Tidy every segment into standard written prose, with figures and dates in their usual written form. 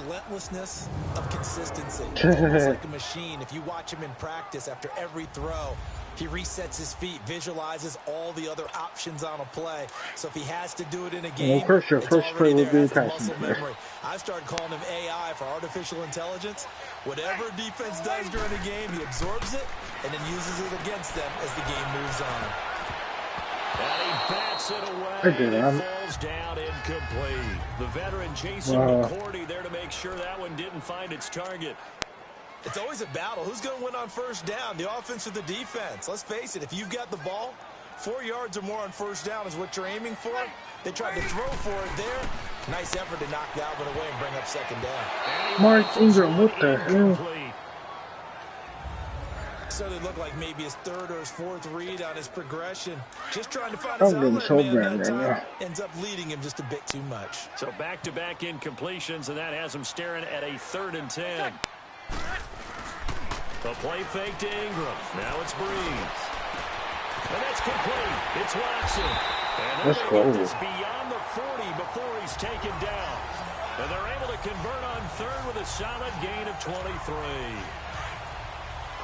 relentlessness of consistency. Almost like a machine. If you watch him in practice after every throw, he resets his feet, visualizes all the other options on a play. So if he has to do it in a game, of course, your it's first play already would there. be That's the passing muscle play. memory. I've started calling him AI for artificial intelligence. Whatever defense does during the game, he absorbs it and then uses it against them as the game moves on. And he bats it away. It falls down incomplete. The veteran Jason McCourty there to make sure that one didn't find its target. It's always a battle. Who's going to win on first down, the offense or the defense? Let's face it, if you've got the ball, 4 yards or more on first down is what you're aiming for. They tried to throw for it there. Nice effort to knock that one away and bring up second down. Mark Ingram, what the hell? So they look like maybe his third or his fourth read on his progression. Just trying to find his outlet man that time. Ends up leading him just a bit too much. So back-to-back incompletions, and that has him staring at a 3rd and 10. The play fake to Ingram. Now it's Breeze. And that's complete. It's Watson. And they're going to get this beyond the 40 before he's taken down. And they're able to convert on 3rd with a solid gain of 23.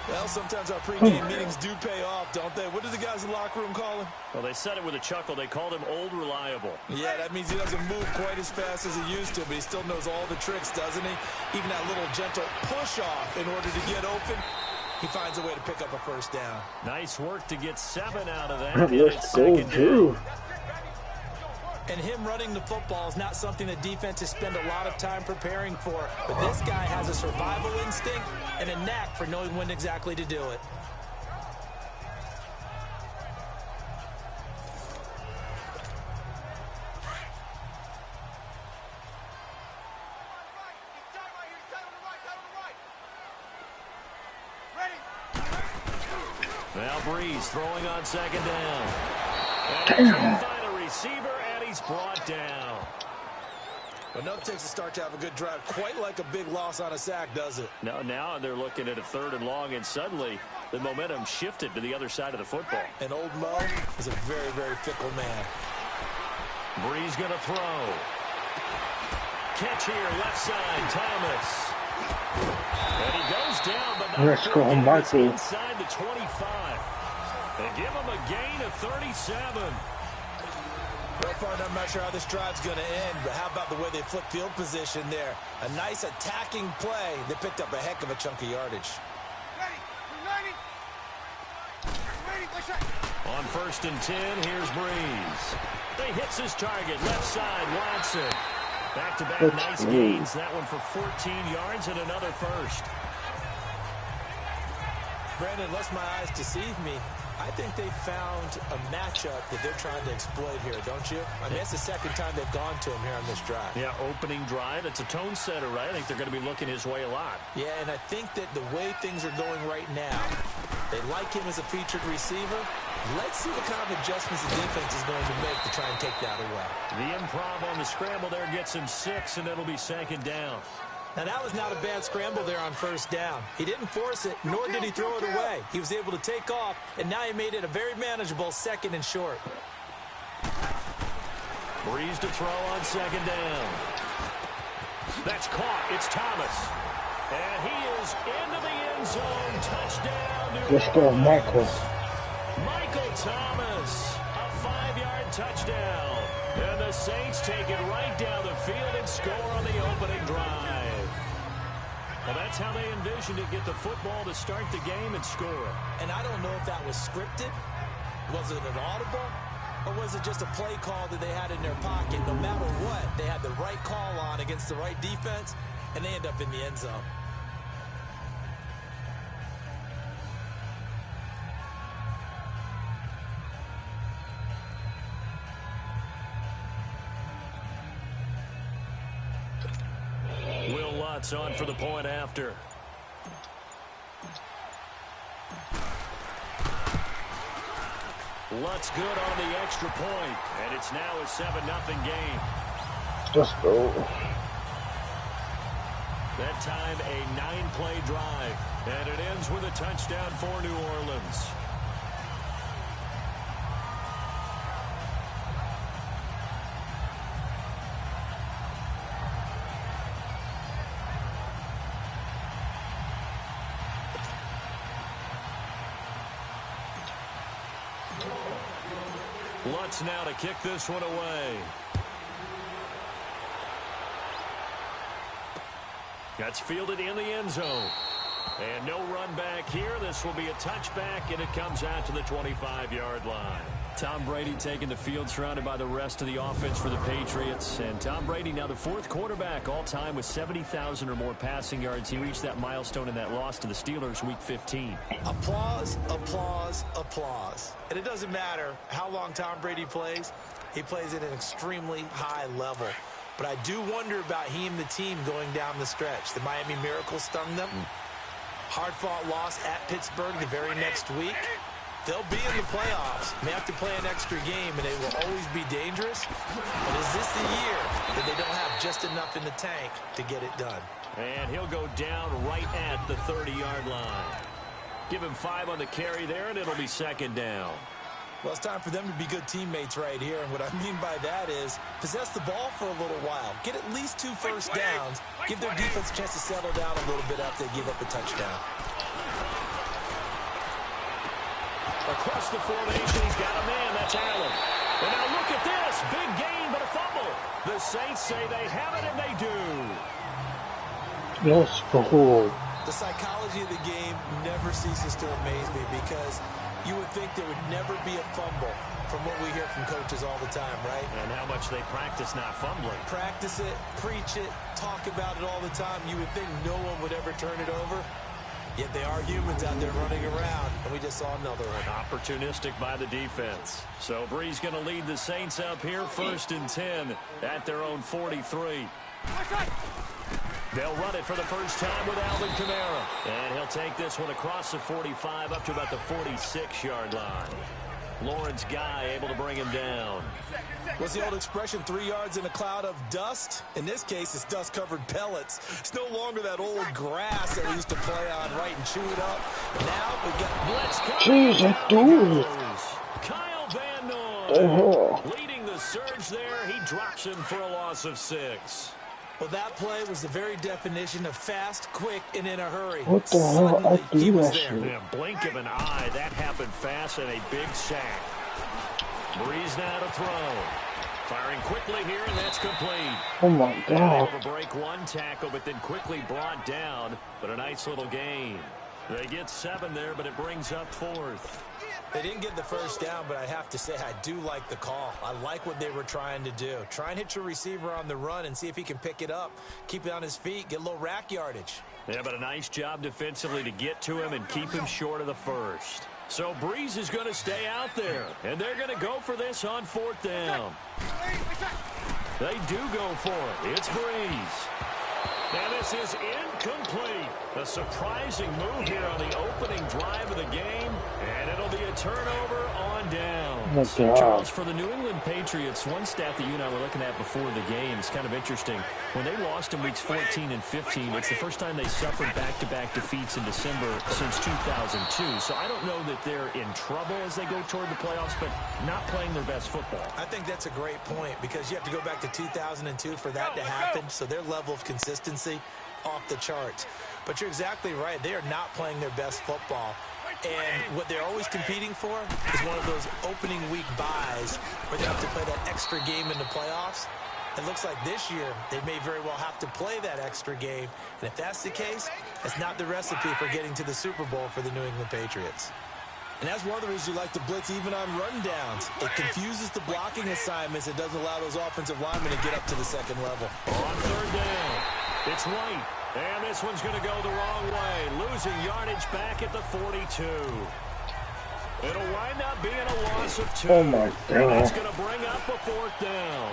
Well, sometimes our pregame meetings do pay off, don't they? What do the guys in the locker room call him? Well, they said it with a chuckle. They called him Old Reliable. Yeah, that means he doesn't move quite as fast as he used to, but he still knows all the tricks, doesn't he? Even that little gentle push-off in order to get open. He finds a way to pick up a first down. Nice work to get 7 out of that. Let's go, Drew. And him running the football is not something that defenses spend a lot of time preparing for. But this guy has a survival instinct and a knack for knowing when exactly to do it. Now Breeze throwing on second down. Damn. Find a receiver, and he's brought down. But no, it takes a start to have a good drive. Quite like a big loss on a sack, does it? No, now they're looking at a 3rd and long, and suddenly the momentum shifted to the other side of the football. And old Mo is a very, very fickle man. Breeze going to throw. Catch here, left side, Thomas. And he goes down, but not let's go, Michael. Inside the 25. They give him a gain of 37. Well, partner, I'm not sure how this drive's going to end, but how about the way they flip field position there? A nice attacking play. They picked up a heck of a chunk of yardage. On 1st and 10, here's Breeze. They hits his target, left side, Watson. Back-to-back nice gains. That one for 14 yards and another first. Brandon, unless my eyes deceive me, I think they found a matchup that they're trying to exploit here, don't you? I mean, that's the second time they've gone to him here on this drive. Yeah, opening drive. It's a tone setter, right? I think they're going to be looking his way a lot. Yeah, and I think that the way things are going right now, they like him as a featured receiver. Let's see what kind of adjustments the defense is going to make to try and take that away. The improv on the scramble there gets him 6, and it'll be 2nd down. Now, that was not a bad scramble there on first down. He didn't force it, nor did he throw it away. He was able to take off, and now he made it a very manageable 2nd and short. Breeze to throw on 2nd down. That's caught. It's Thomas. And he is into the end zone. Touchdown. Let's go, Michael. Michael Thomas. A 5-yard touchdown. And the Saints take it right down the field and score on the opening drive. Well, that's how they envisioned it, get the football to start the game and score. And I don't know if that was scripted. Was it an audible? Or was it just a play call that they had in their pocket? No matter what, they had the right call on against the right defense, and they end up in the end zone. Will Lutz on for the point after. Lutz good on the extra point, and it's now a 7-0 game. Let's go. That time a 9-play drive, and it ends with a touchdown for New Orleans. Lutz now to kick this one away. That's fielded in the end zone. And no run back here. This will be a touchback, and it comes out to the 25-yard line. Tom Brady taking the field, surrounded by the rest of the offense for the Patriots. And Tom Brady now the fourth quarterback all time with 70,000 or more passing yards. He reached that milestone in that loss to the Steelers week 15. Applause, applause, applause. And it doesn't matter how long Tom Brady plays. He plays at an extremely high level. But I do wonder about he and the team going down the stretch. The Miami Miracle stung them. Hard-fought loss at Pittsburgh the very next week. They'll be in the playoffs. May have to play an extra game, and they will always be dangerous. But is this the year that they don't have just enough in the tank to get it done? And he'll go down right at the 30-yard line. Give him 5 on the carry there, and it'll be second down. Well, it's time for them to be good teammates right here. And what I mean by that is possess the ball for a little while. Get at least 2 first downs. Give their defense a chance to settle down a little bit after they give up a touchdown. Across the formation, he's got a man. That's Allen. And now look at this. Big gain, but a fumble. The Saints say they have it, and they do. Yes, behold. The psychology of the game never ceases to amaze me because you would think there would never be a fumble from what we hear from coaches all the time, right? And how much they practice not fumbling. Practice it, preach it, talk about it all the time. You would think no one would ever turn it over. Yet they are humans out there running around, and we just saw another one. Opportunistic by the defense. So Brees going to lead the Saints up here, 1st and 10 at their own 43. They'll run it for the first time with Alvin Kamara. And he'll take this one across the 45 up to about the 46-yard line. Lawrence Guy able to bring him down. What's the old expression, 3 yards in a cloud of dust? In this case, it's dust-covered pellets. It's no longer that old grass that we used to play on, right, and chew it up. Now we got blitz coming. Jesus, dude. Kyle Van Noy leading the surge there. He drops him for a loss of 6. Well, that play was the very definition of fast, quick, and in a hurry. What the hell? I do that shit. In a blink of an eye, that happened fast and a big sack. Brees now to throw. Firing quickly here, and that's complete. Oh, my God. Able to break one tackle, but then quickly brought down. But a nice little gain. They get 7 there, but it brings up 4th. They didn't get the first down, but I have to say I do like the call. I like what they were trying to do. Try and hit your receiver on the run and see if he can pick it up. Keep it on his feet, get a little rack yardage. Yeah, but a nice job defensively to get to him and keep him short of the first. So Brees is going to stay out there, and they're going to go for this on 4th down. They do go for it. It's Brees. Now this is incomplete. A surprising move here on the opening drive of the game, and it'll be a turnover on downs. Charles, for the New England Patriots, one stat that you and I were looking at before the game is kind of interesting. When they lost in weeks 14 and 15, it's the first time they suffered back-to-back defeats in December since 2002. So I don't know that they're in trouble as they go toward the playoffs, but not playing their best football. I think that's a great point because you have to go back to 2002 for that to happen. So their level of consistency off the charts. But you're exactly right. They are not playing their best football. And what they're always competing for is one of those opening week buys where they have to play that extra game in the playoffs. It looks like this year they may very well have to play that extra game. And if that's the case, it's not the recipe for getting to the Super Bowl for the New England Patriots. And that's one of the reasons you like to blitz even on rundowns. It confuses the blocking assignments. It doesn't allow those offensive linemen to get up to the second level. On 3rd down, it's White. And this one's going to go the wrong way. Losing yardage back at the 42. It'll wind up being a loss of 2. Oh, my God. And it's going to bring up a 4th down.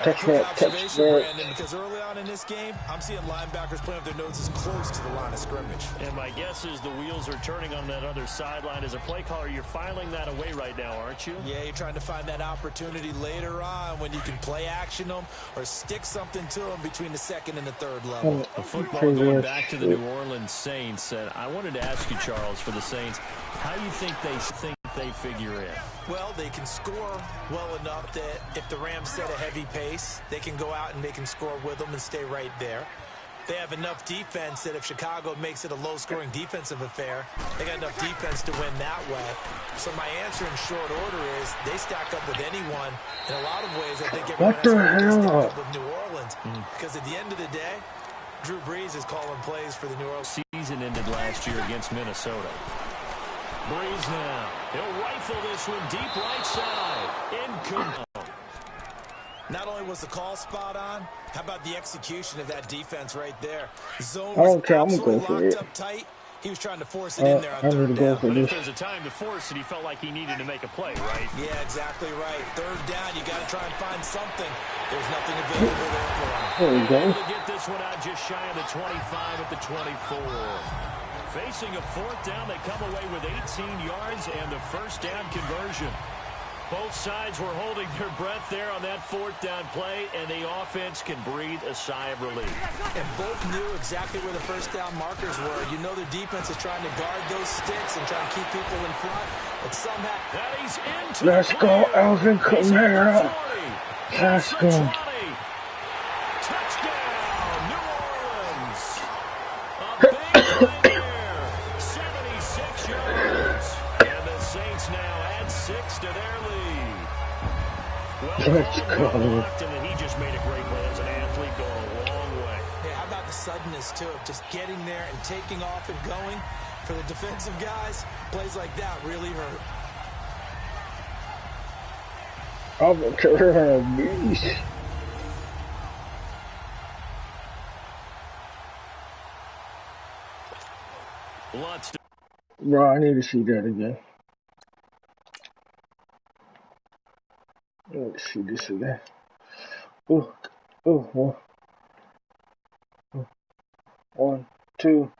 Touch that, Brandon, because early on in this game, I'm seeing linebackers playing with their noses close to the line of scrimmage. And my guess is the wheels are turning on that other sideline. As a play caller, you're filing that away right now, aren't you? Yeah, you're trying to find that opportunity later on when you can play action them or stick something to them between the 2nd and the 3rd level. The football going back to the New Orleans Saints. And I wanted to ask you, Charles, for the Saints, how you think they figure in? Well, they can score well enough that if the Rams set a heavy pace, they can go out and they can score with them and stay right there. They have enough defense that if Chicago makes it a low-scoring defensive affair, they got enough defense to win that way. So my answer in short order is they stack up with anyone. In a lot of ways, I think everyone else can stack up with New Orleans. Because at the end of the day, Drew Brees is calling plays for the New Orleans. Season ended last year against Minnesota. Brees now. He'll rifle this one deep right side. Incomplete. Not only was the call spot on, how about the execution of that defense right there? Zone I was don't care. I'm gonna go absolutely for locked it. up tight. He was trying to force it in there on I'm third gonna go down. for But this. if there's a time to force it, he felt like he needed to make a play, right? Yeah, exactly right. Third down, you got to try and find something. There's nothing available there for him. There we go. Able to get this one out just shy of the 25 at the 24. Facing a fourth down, they come away with 18 yards and the first down conversion. Both sides were holding their breath there on that fourth down play, and the offense can breathe a sigh of relief. And both knew exactly where the first down markers were. You know the defense is trying to guard those sticks and trying to keep people in front. But somehow... That he's into Let's go, Alvin Kamara. Let's go. Touchdown, New Orleans. A big play there. 76 yards. And the Saints now add 6 to their lead. Let's go. And then he just made a great play as an athlete going a long way. Yeah, how about the suddenness, too, of just getting there and taking off and going? For the defensive guys, plays like that really hurt. Alvin Kamara, a beast. Lutz. Bro, I need to see that again. Let's see this again. Oh, oh, oh. 1, 2,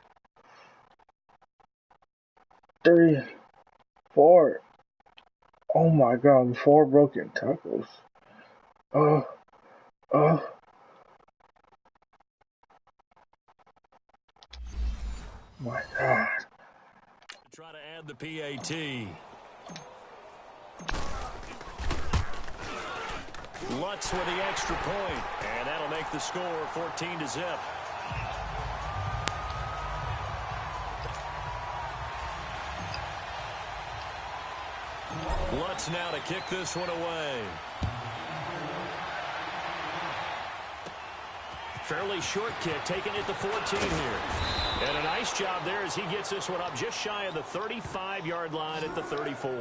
3, 4. Oh my God, 4 broken tackles. Oh. My God. Try to add the PAT. Lutz with the extra point, and that'll make the score 14-0. Lutz now to kick this one away. Fairly short kick, taking it to 14 here. And a nice job there as he gets this one up just shy of the 35-yard line at the 34.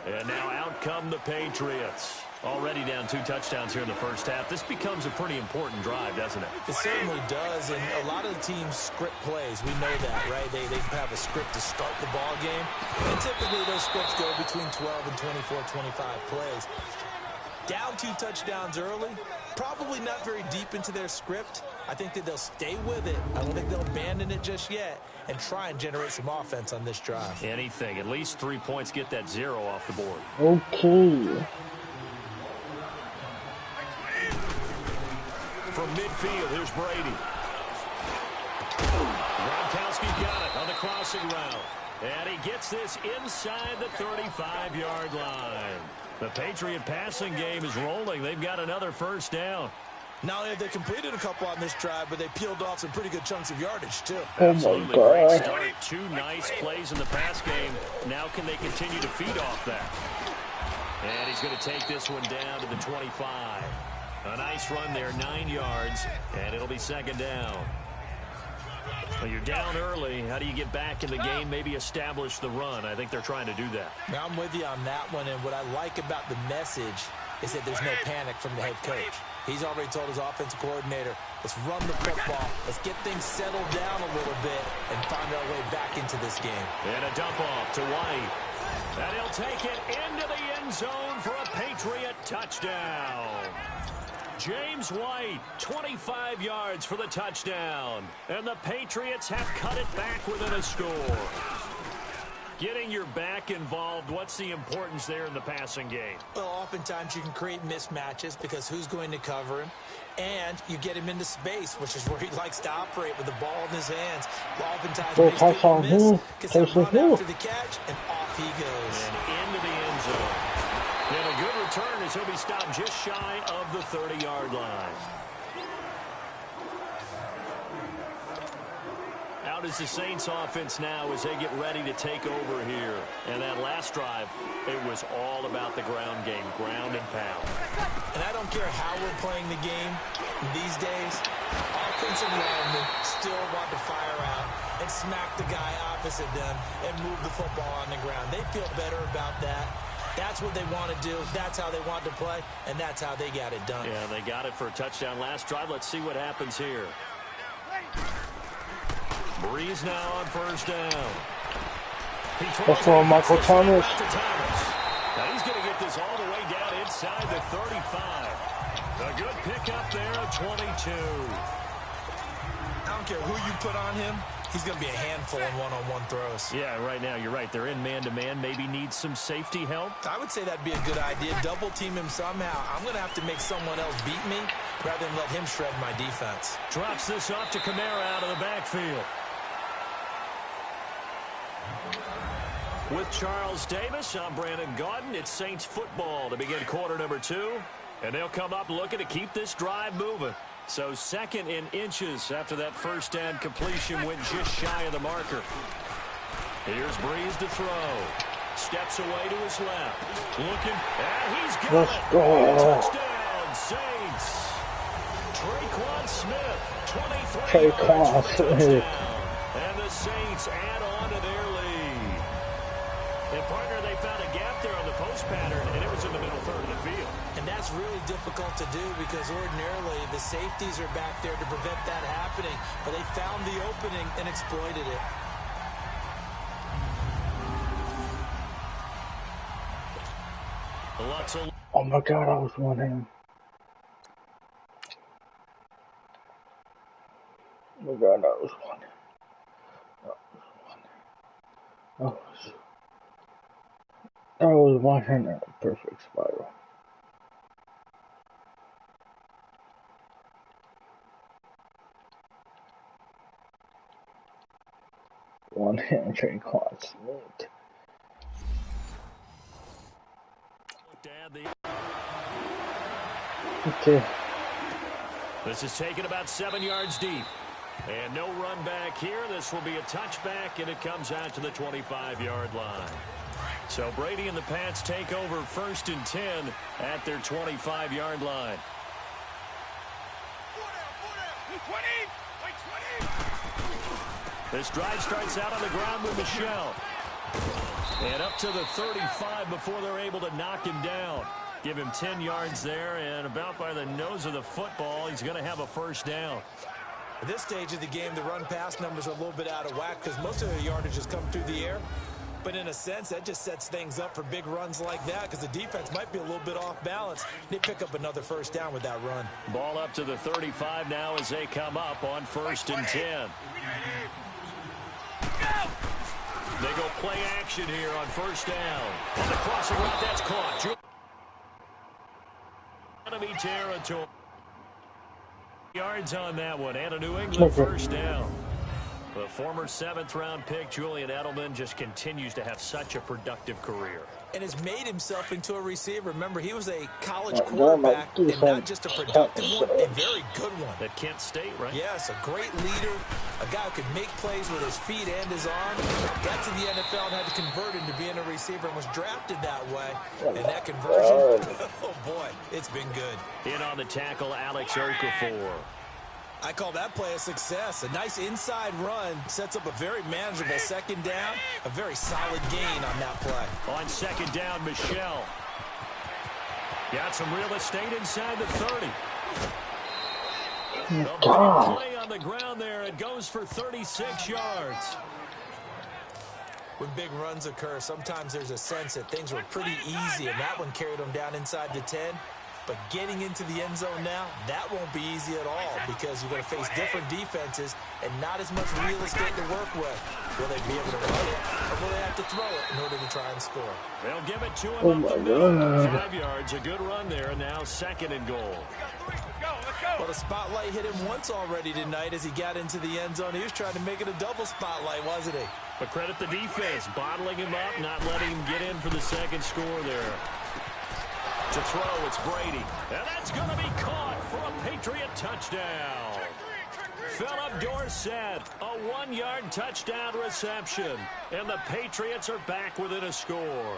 And now out come the Patriots. Already down 2 touchdowns here in the first half. This becomes a pretty important drive, doesn't it? It certainly does, and a lot of the teams script plays. We know that, right? They have a script to start the ball game, and typically those scripts go between 12 and 24, 25 plays. Down 2 touchdowns early, probably not very deep into their script. I think that they'll stay with it. I don't think they'll abandon it just yet and try and generate some offense on this drive. Anything. At least 3 points, get that 0 off the board. Okay. From midfield, here's Brady. Gronkowski got it on the crossing route. And he gets this inside the 35-yard line. The Patriot passing game is rolling. They've got another first down. Not only have they completed a couple on this drive, but they peeled off some pretty good chunks of yardage, too. Oh Absolutely my great God. start. 2 nice plays in the pass game. Now can they continue to feed off that? And he's going to take this one down to the 25. A nice run there, 9 yards, and it'll be second down. Well, you're down early. How do you get back in the game, maybe establish the run? I think they're trying to do that. Now, I'm with you on that one, and what I like about the message is that there's no panic from the head coach. He's already told his offensive coordinator, let's run the football, let's get things settled down a little bit and find our way back into this game. And a dump off to White. And he'll take it into the end zone for a Patriot touchdown. James White, 25 yards for the touchdown. And the Patriots have cut it back within a score. Getting your back involved, what's the importance there in the passing game? Well, oftentimes you can create mismatches because who's going to cover him? And you get him into space, which is where he likes to operate with the ball in his hands. Oftentimes makes people miss because he'll run after the catch, and off he goes. And into the end zone. And a good return as he'll be stopped just shy of the 30-yard line. Out is the Saints offense now as they get ready to take over here. And that last drive, it was all about the ground game, ground and pound. And I don't care how we're playing the game these days, offensive linemen still want to fire out and smack the guy opposite them and move the football on the ground. They feel better about that. That's what they want to do. That's how they want to play, and that's how they got it done. Yeah, they got it for a touchdown last drive. Let's see what happens here. Breeze now on first down. That's for Michael Thomas. Now he's going to get this all the way down inside the 35. A good pickup there at 22. I don't care who you put on him. He's going to be a handful in one-on-one throws. Yeah, right now, you're right. They're in man-to-man. Maybe needs some safety help. I would say that'd be a good idea. Double team him somehow. I'm going to have to make someone else beat me rather than let him shred my defense. Drops this off to Kamara out of the backfield. With Charles Davis, I'm Brandon Gaudin. It's Saints football to begin quarter number 2. And they'll come up looking to keep this drive moving. So second in inches after that first down completion went just shy of the marker. Here's Breeze to throw. Steps away to his left. Looking, and he's got Let's it. go. Touchdown, Saints. Traquan Smith, 23 Traquan yards for the Smith. touchdown. And the Saints add on to their lead. And partner, they found a gap there on the post pattern, and it was in the middle third of the field. And that's really difficult to do because ordinarily the safeties are back there to prevent that happening. But they found the opening and exploited it. Oh my God, I was one hand. Oh my God, I was one hand. That was one hand in a perfect spiral. One hand Traquan Smith. Okay. This is taken about 7 yards deep. And no run back here. This will be a touchback, and it comes out to the 25-yard line. So Brady and the Pats take over first and 10 at their 25-yard line. This drive starts out on the ground with Michelle. And up to the 35 before they're able to knock him down. Give him 10 yards there, and about by the nose of the football, he's going to have a first down. At this stage of the game, the run-pass numbers are a little bit out of whack because most of the yardage has come through the air. But in a sense, that just sets things up for big runs like that because the defense might be a little bit off balance. They pick up another first down with that run. Ball up to the 35 now as they come up on first and 10. They go play action here on first down. On the crossing route, that's caught. Enemy territory. Yards on that one, and a New England first down. The former 7th-round pick, Julian Edelman, just continues to have such a productive career. And has made himself into a receiver. Remember, he was a college quarterback, and not just a productive one, a very good one. At Kent State, right? Yes, a great leader, a guy who could make plays with his feet and his arm. Got to the NFL and had to convert into being a receiver and was drafted that way. And that conversion, oh boy, it's been good. In on the tackle, Alex Okafor. I call that play a success. A nice inside run sets up a very manageable second down. A very solid gain on that play. On second down, Michelle. Got some real estate inside the 30. A big play on the ground there. It goes for 36 yards. When big runs occur, sometimes there's a sense that things were pretty easy, and that one carried them down inside the 10. But getting into the end zone now, that won't be easy at all because you're going to face different defenses and not as much real estate to work with. Will they be able to run it, or will they have to throw it in order to try and score? They'll give it to him up the middle. 5 yards, a good run there. Now second and goal. Well, the spotlight hit him once already tonight as he got into the end zone. He was trying to make it a double spotlight, wasn't he? But credit the defense, bottling him up, not letting him get in for the second score there. To throw, it's Brady. And that's going to be caught for a Patriot touchdown. Philip Dorsett, a 1-yard touchdown reception. And the Patriots are back within a score.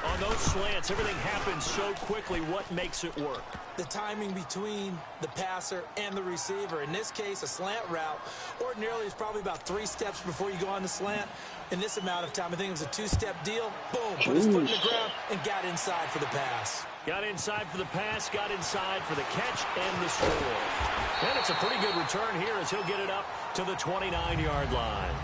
On those slants, everything happens so quickly. What makes it work? The timing between the passer and the receiver. In this case, a slant route ordinarily is probably about 3 steps before you go on the slant. In this amount of time, I think it was a 2-step deal. Boom, put his foot in the ground and got inside for the pass. Got inside for the pass, got inside for the catch and the score. And it's a pretty good return here as he'll get it up to the 29-yard line.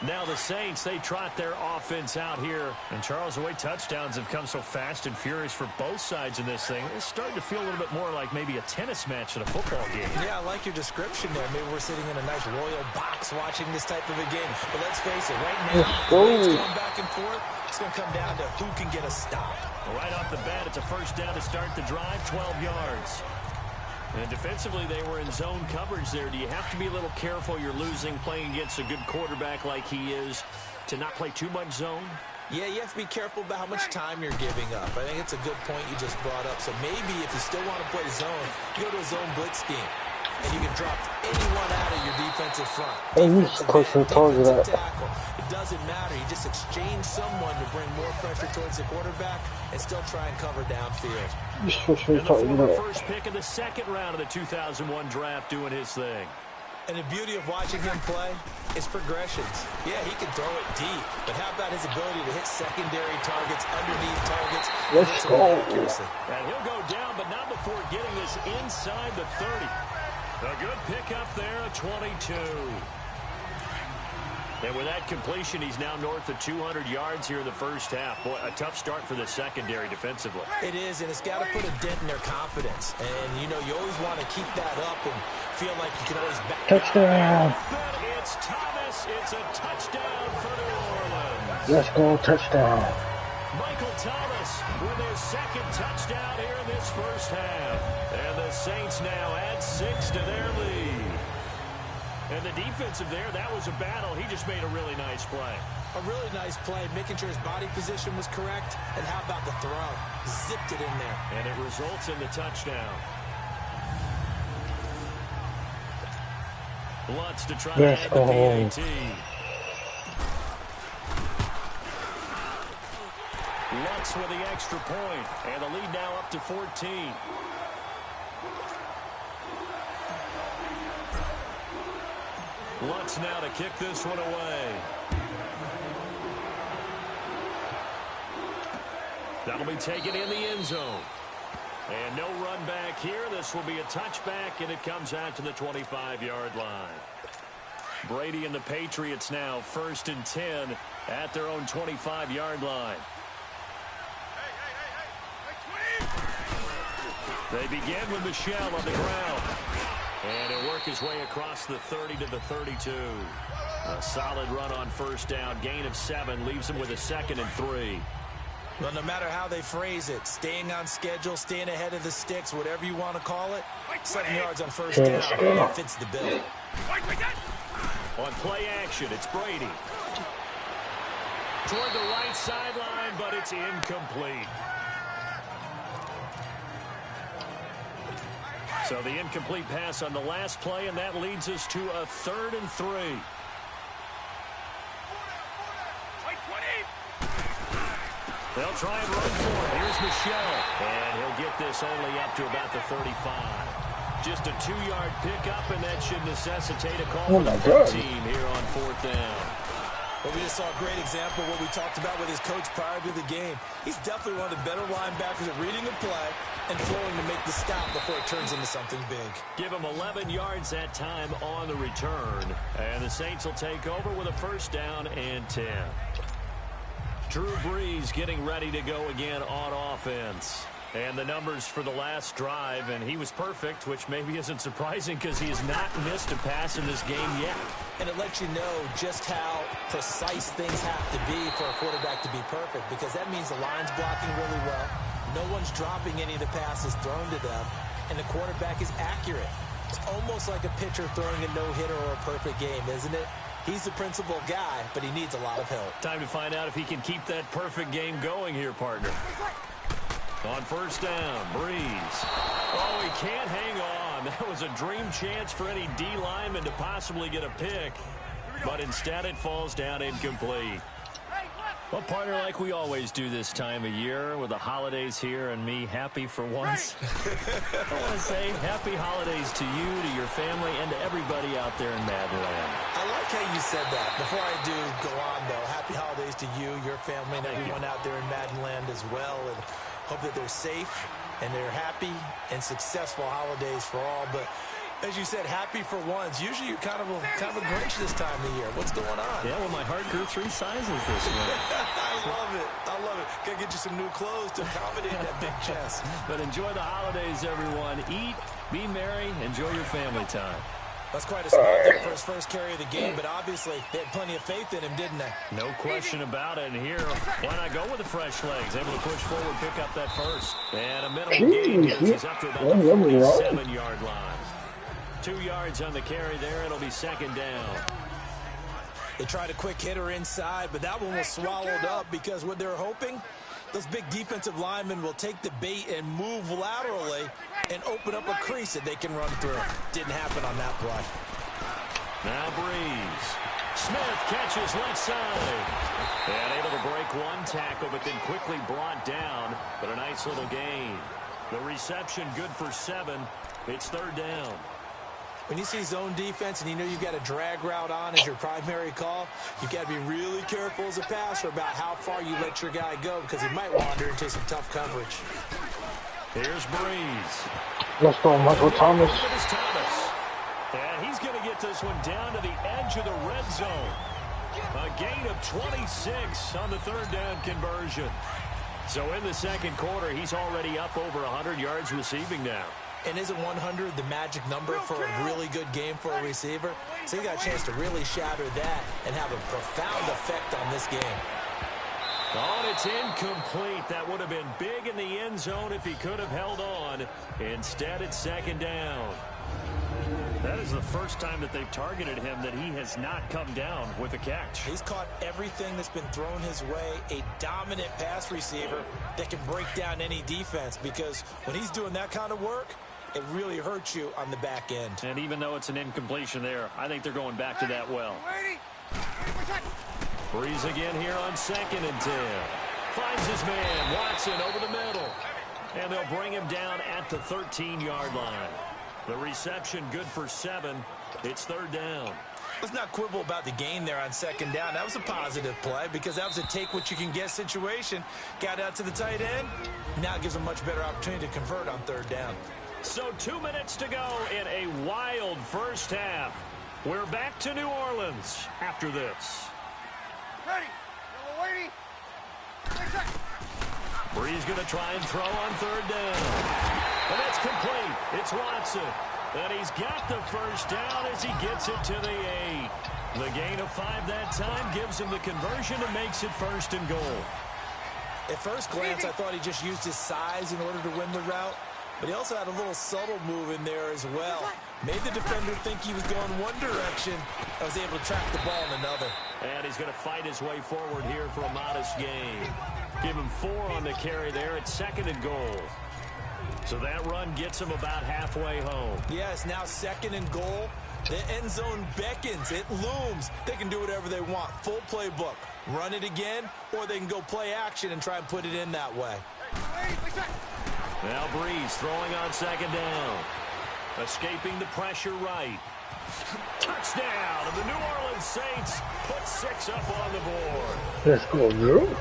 Now the Saints, they trot their offense out here. And Charles, the way touchdowns have come so fast and furious for both sides in this thing, it's starting to feel a little bit more like maybe a tennis match in a football game. Yeah, I like your description there. Maybe we're sitting in a nice royal box watching this type of a game. But let's face it, right now, it's going back and forth. It's going to come down to who can get a stop. Right off the bat, it's a first down to start the drive, 12 yards. And defensively, they were in zone coverage there. Do you have to be a little careful? You're losing playing against a good quarterback like he is to not play too much zone? Yeah, you have to be careful about how much time you're giving up. I think it's a good point you just brought up. So maybe if you still want to play zone, you go to a zone blitz scheme. And you can drop anyone out of your defensive front. Defensive tackle. It doesn't matter. You just exchange someone to bring more pressure towards the quarterback and still try and cover downfield. And the former first pick of the second round of the 2001 draft doing his thing. And the beauty of watching him play is progressions. Yeah, he can throw it deep, but how about his ability to hit secondary targets, underneath targets? Let's go. And he'll go down, but not before getting this inside the 30. A good pickup there, a 22. And with that completion, he's now north of 200 yards here in the first half. Boy, a tough start for the secondary defensively. It is, and it's got to put a dent in their confidence. And, you know, you always want to keep that up and feel like you can always back. Touchdown. It's Thomas. It's a touchdown for New Orleans. Let's go, touchdown. Michael Thomas with his second touchdown here in this first half. And the Saints now add 6 to their lead. And the defensive there, that was a battle. He just made a really nice play. A really nice play, making sure his body position was correct. And how about the throw? Zipped it in there. And it results in the touchdown. Lutz to try to add the PAT. Lutz with the extra point. And the lead now up to 14. Lutz now to kick this one away. That'll be taken in the end zone. And no run back here. This will be a touchback, and it comes out to the 25-yard line. Brady and the Patriots now 1st and 10 at their own 25-yard line. They begin with Michel on the ground. And he'll work his way across the 30 to the 32. A solid run on first down. Gain of 7 leaves him with a 2nd and 3. Well, no matter how they phrase it, staying on schedule, staying ahead of the sticks, whatever you want to call it, 7 yards on first down fits the bill. On play action, it's Brady. Toward the right sideline, but it's incomplete. So the incomplete pass on the last play, and that leads us to a 3rd and 3. They'll try and run for it. Here's Michel. And he'll get this only up to about the 35. Just a 2-yard pickup, and that should necessitate a call for the team here on 4th down. Well, we just saw a great example of what we talked about with his coach prior to the game. He's definitely one of the better linebackers at reading a play and throwing to make the stop before it turns into something big. Give him 11 yards that time on the return. And the Saints will take over with a 1st down and 10. Drew Brees getting ready to go again on offense. And the numbers for the last drive, and he was perfect, which maybe isn't surprising because he has not missed a pass in this game yet. And it lets you know just how precise things have to be for a quarterback to be perfect, because that means the line's blocking really well. No one's dropping any of the passes thrown to them, and the quarterback is accurate. It's almost like a pitcher throwing a no-hitter or a perfect game, isn't it? He's the principal guy, but he needs a lot of help. Time to find out if he can keep that perfect game going here, partner. On first down, Breeze. Oh, he can't hang on. That was a dream chance for any D lineman to possibly get a pick, but instead it falls down incomplete. Well, partner, like we always do this time of year with the holidays here and me happy for once. I want to say happy holidays to you, to your family, and to everybody out there in Madden land. I like how you said that. Before I do go on, though, happy holidays to you, your family, and everyone out there in Madden land as well. And hope that they're safe and they're happy and successful holidays for all. But as you said, happy for once. Usually you're kind of a Grinch this time of year. What's going on? Yeah, well, my heart grew 3 sizes this week. I love it. I love it. Got to get you some new clothes to accommodate that big chest. But enjoy the holidays, everyone. Eat, be merry, enjoy your family time. That's quite a spot there for his first carry of the game, but obviously they had plenty of faith in him, didn't they? No question about it. And here, why not go with the fresh legs? Able to push forward, pick up that first. And a minimum gain here. He's up to about the 47-yard line. 2 yards on the carry there. It'll be second down. They tried a quick hitter inside, but that one was swallowed up because what they're hoping, those big defensive linemen will take the bait and move laterally and open up a crease that they can run through. Didn't happen on that play. Now Breeze. Smith catches left side. And able to break one tackle, but then quickly brought down. But a nice little gain. The reception good for 7. It's third down. When you see zone defense and you know you've got a drag route on as your primary call, you've got to be really careful as a passer about how far you let your guy go because he might wander into some tough coverage. Here's Breeze. Let's go, Michael Thomas. And he's going to get this one down to the edge of the red zone. A gain of 26 on the third down conversion. So in the second quarter, he's already up over 100 yards receiving now. And isn't 100 the magic number for a really good game for a receiver? So he got a chance to really shatter that and have a profound effect on this game. Oh, and it's incomplete. That would have been big in the end zone if he could have held on. Instead, it's second down. That is the first time that they've targeted him that he has not come down with a catch. He's caught everything that's been thrown his way. A dominant pass receiver that can break down any defense because when he's doing that kind of work, it really hurts you on the back end. And even though it's an incompletion there, I think they're going back to that well. Breeze again here on 2nd and 10. Finds his man, Watson, over the middle. And they'll bring him down at the 13-yard line. The reception good for 7. It's third down. Let's not quibble about the gain there on second down. That was a positive play because that was a take-what-you-can-get situation. Got out to the tight end. Now it gives a much better opportunity to convert on third down. So 2 minutes to go in a wild first half. We're back to New Orleans after this. Ready. Waiting. Breeze going to try and throw on third down. And that's complete. It's Watson. And he's got the first down as he gets it to the 8. The gain of 5 that time gives him the conversion and makes it first and goal. At first glance, I thought he just used his size in order to win the route. But he also had a little subtle move in there as well. Made the defender think he was going one direction. I was able to track the ball in another. And he's going to fight his way forward here for a modest gain. Give him 4 on the carry there at 2nd and goal. So that run gets him about halfway home. Yeah, it's now 2nd and goal. The end zone beckons. It looms. They can do whatever they want. Full playbook. Run it again, or they can go play action and try and put it in that way. Now Breeze throwing on 2nd down. Escaping the pressure right. Touchdown, and the New Orleans Saints put 6 up on the board. Let's go, Drew.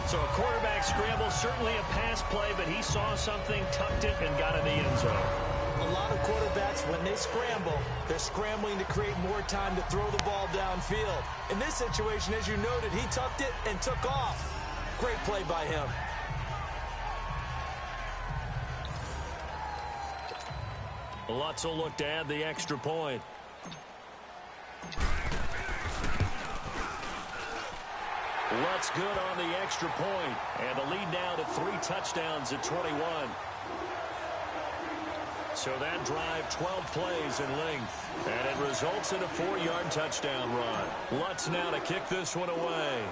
So a quarterback scramble, certainly a pass play, but he saw something, tucked it, and got in the end zone. A lot of quarterbacks, when they scramble, they're scrambling to create more time to throw the ball downfield. In this situation, as you noted, he tucked it and took off. Great play by him. Lutz will look to add the extra point. Lutz good on the extra point, and the lead now to 3 touchdowns at 21. So that drive, 12 plays in length. And it results in a 4-yard touchdown run. Lutz now to kick this one away.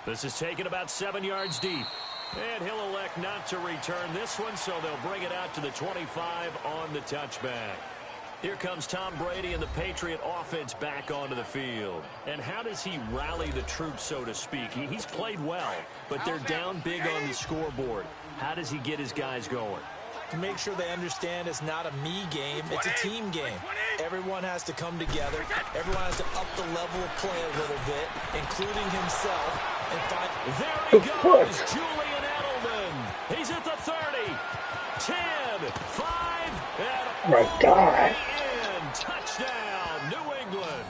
This is taken about 7 yards deep. And he'll elect not to return this one, so they'll bring it out to the 25 on the touchback. Here comes Tom Brady and the Patriot offense back onto the field. And how does he rally the troops, so to speak? He's played well, but they're down big on the scoreboard. How does he get his guys going? To make sure they understand it's not a me game, it's a team game. Everyone has to come together. Everyone has to up the level of play a little bit, including himself. And find there he goes, Julian Edelman. He's at the 30, 10, 5, and My God. in. Touchdown, New England.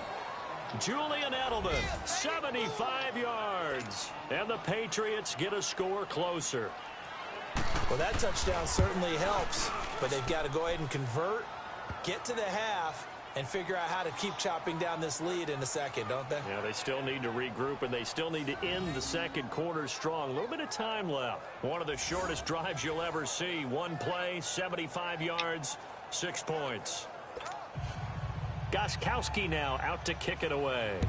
Julian Edelman, 75 yards. And the Patriots get a score closer. Well, that touchdown certainly helps, but they've got to go ahead and convert, get to the half, and figure out how to keep chopping down this lead in a second, don't they? Yeah, they still need to regroup, and they still need to end the second quarter strong. A little bit of time left. One of the shortest drives you'll ever see. One play, 75 yards, 6 points. Gostkowski now out to kick it away.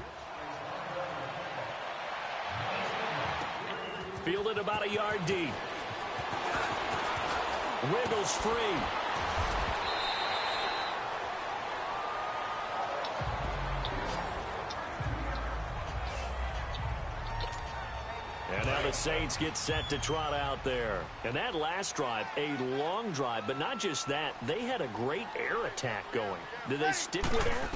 Fielded about a yard deep. Wiggles free. And now the Saints get set to trot out there. And that last drive, a long drive, but not just that, they had a great air attack going. Did they stick with that?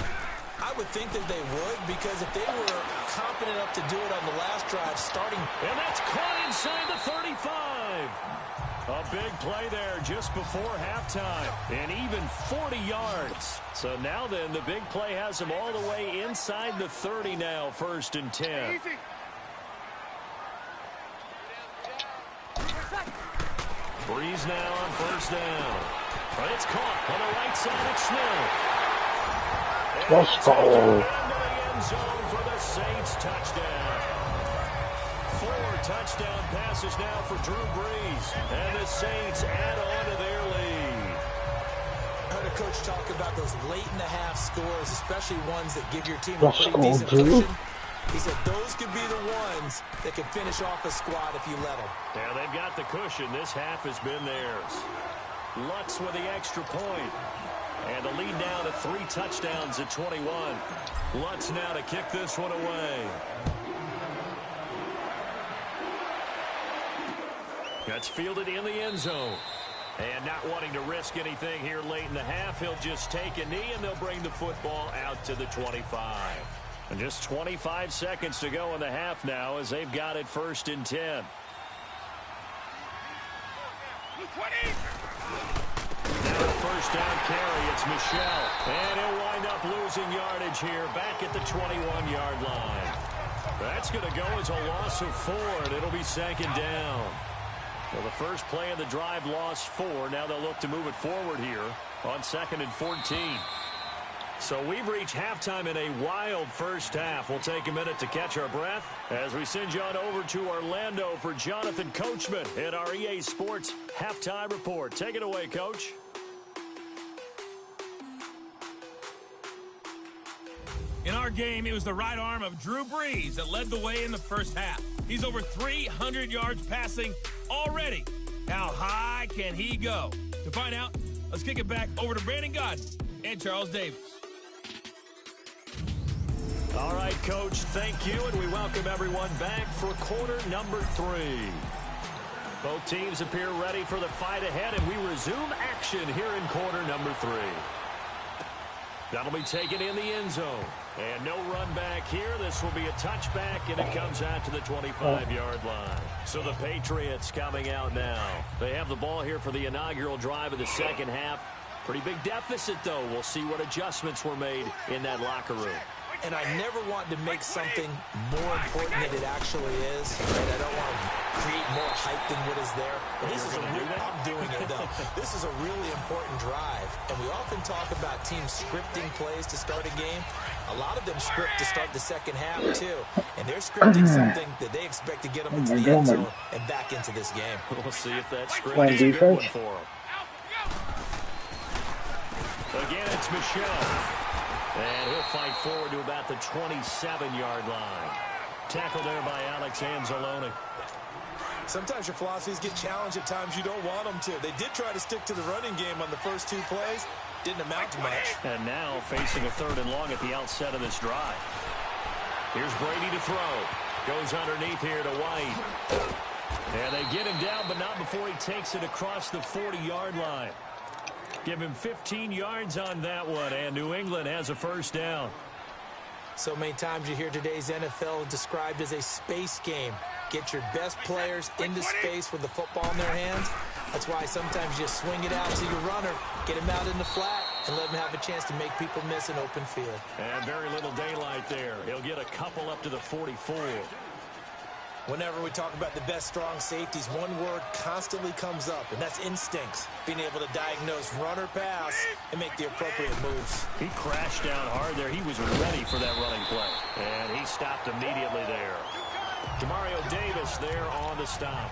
I would think that they would, because if they were confident enough to do it on the last drive, starting... And that's caught inside the 35. A big play there just before halftime, and even 40 yards. So now then, the big play has him all the way inside the 30 now, 1st and 10. Breeze now on 1st down. But it's caught on the right side of Smith. Let's go. Into the end zone for the Saints touchdown. 4 touchdown passes now for Drew Brees. And the Saints add on to their lead. I heard a coach talk about those late-in-the-half scores, especially ones that give your team a Let's pretty go, decent Drew. cushion. He said those could be the ones that can finish off a squad if you let them. Yeah, they've got the cushion. This half has been theirs. Lutz with the extra point. And the lead now to 3 touchdowns at 21. Lutz now to kick this one away. That's fielded in the end zone. And not wanting to risk anything here late in the half, he'll just take a knee, and they'll bring the football out to the 25. And just 25 seconds to go in the half now as they've got it 1st and 10. Now the 1st down carry, it's Michel. And he'll wind up losing yardage here back at the 21-yard line. That's going to go as a loss of 4, and it'll be 2nd down. Well, the first play of the drive lost 4. Now they'll look to move it forward here on 2nd and 14. So we've reached halftime in a wild first half. We'll take a minute to catch our breath as we send you on over to Orlando for Jonathan Coachman in our EA Sports Halftime Report. Take it away, Coach. In our game, it was the right arm of Drew Brees that led the way in the first half. He's over 300 yards passing already. How high can he go? To find out, let's kick it back over to Brandon Godden and Charles Davis. All right, Coach, thank you, and we welcome everyone back for quarter number 3. Both teams appear ready for the fight ahead, and we resume action here in quarter number 3. That'll be taken in the end zone. And no run back here. This will be a touchback, and it comes out to the 25-yard line. So the Patriots coming out now. They have the ball here for the inaugural drive of the second half. Pretty big deficit, though. We'll see what adjustments were made in that locker room. and I never want to make something more important than it actually is. Right? I don't want to create more hype than what is there. But this is I'm doing it, though. This is a really important drive, and we often talk about teams scripting plays to start a game. A lot of them script to start the second half, too, and they're scripting something that they expect to get them into the end zone and back into this game. We'll see if that script is a good one for them. Again, it's Michel. And he'll fight forward to about the 27-yard line. Tackled there by Alex Anzalone. Sometimes your philosophies get challenged at times you don't want them to. They did try to stick to the running game on the first 2 plays. Didn't amount to much. And now facing a 3rd and long at the outset of this drive. Here's Brady to throw. Goes underneath here to White. And they get him down, but not before he takes it across the 40-yard line. Give him 15 yards on that one, and New England has a first down. So many times you hear today's NFL described as a space game. Get your best players into space with the football in their hands. That's why sometimes you swing it out to your runner, get him out in the flat, and let him have a chance to make people miss an open field. And very little daylight there. He'll get a couple up to the 44. Whenever we talk about the best strong safeties, one word constantly comes up, and that's instincts. Being able to diagnose run or pass and make the appropriate moves. He crashed down hard there. He was ready for that running play. And he stopped immediately there. Demario Davis there on the stop.